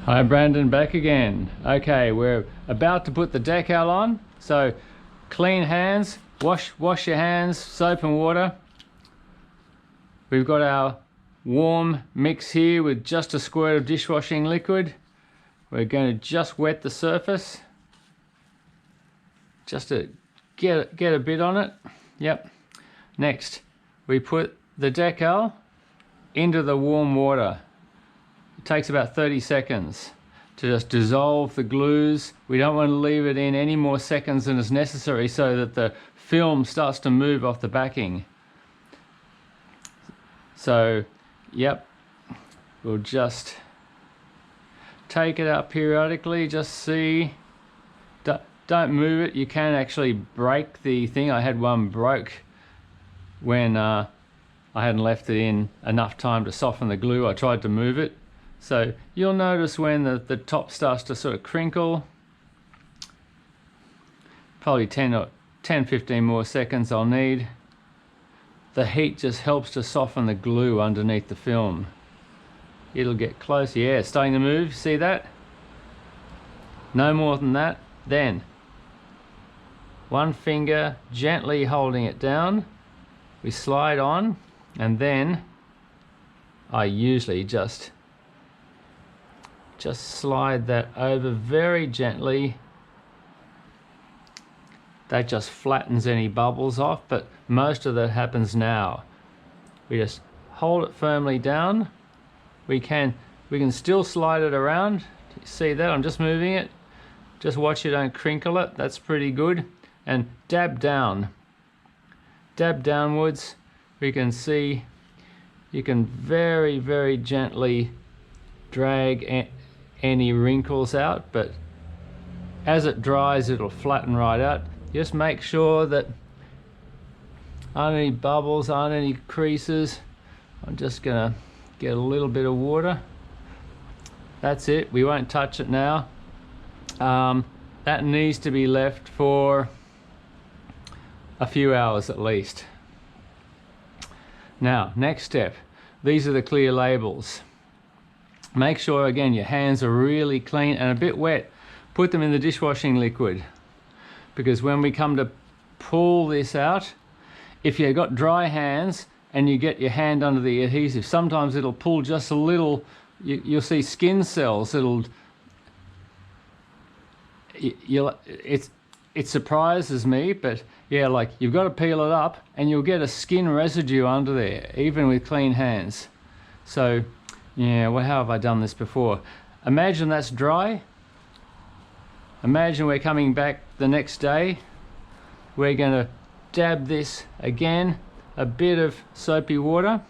Hi Brandon, back again. Okay, we're about to put the decal on, so clean hands, wash your hands, soap and water. We've got our warm mix here with just a squirt of dishwashing liquid. We're going to just wet the surface, just to get a bit on it. Yep. Next, we put the decal into the warm water. It takes about 30 seconds to just dissolve the glues. We don't want to leave it in any more seconds than is necessary so that the film starts to move off the backing. So, yep, we'll just take it out periodically, just see. Don't move it. You can actually break the thing. I had one broke when I hadn't left it in enough time to soften the glue. I tried to move it. So you'll notice when the top starts to sort of crinkle, probably 10-15 more seconds I'll need. The heat just helps to soften the glue underneath the film. It'll get close. Yeah, it's starting to move. See that? No more than that. Then one finger gently holding it down, we slide on, and then I usually just slide that over very gently. That just flattens any bubbles off, but most of that happens now. We just hold it firmly down. We can still slide it around. See that? I'm just moving it. Just watch you don't crinkle it. That's pretty good. And dab down. Dab downwards. We can see you can very, very gently drag any wrinkles out, but as it dries it'll flatten right out. Just make sure that aren't any bubbles, aren't any creases. I'm just gonna get a little bit of water. That's it. We won't touch it now. That needs to be left for a few hours at least. Now, next step. These are the clear labels. Make sure again your hands are really clean and a bit wet. Put them in the dishwashing liquid, because when we come to pull this out, if you've got dry hands and you get your hand under the adhesive, sometimes it'll pull just a little. You'll see skin cells. It surprises me, but yeah, like you've got to peel it up and you'll get a skin residue under there, even with clean hands. So yeah, well, how have I done this before? Imagine that's dry. Imagine we're coming back the next day. We're going to dab this again, a bit of soapy water,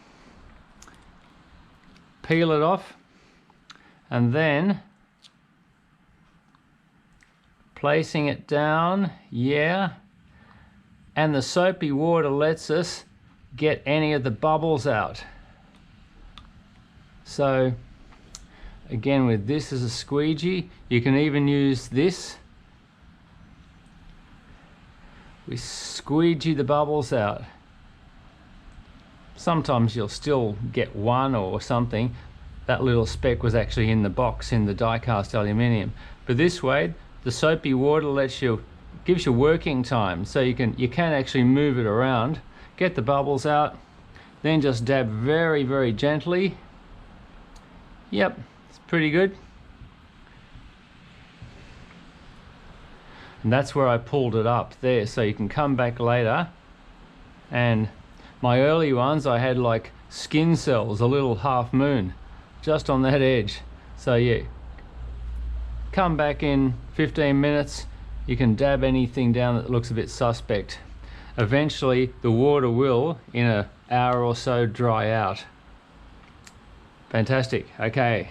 peel it off, and then placing it down, yeah, and the soapy water lets us get any of the bubbles out. So again, with this as a squeegee, you can even use this. We squeegee the bubbles out. Sometimes you'll still get one or something. That little speck was actually in the box in the die-cast aluminium. But this way, the soapy water gives you working time, so you can actually move it around, get the bubbles out, then just dab very, very gently. Yep, it's pretty good. And that's where I pulled it up there, so you can come back later. And my early ones, I had like skin cells, a little half moon, just on that edge. So yeah, come back in 15 minutes, you can dab anything down that looks a bit suspect. Eventually the water will, in an hour or so, dry out. Fantastic. Okay.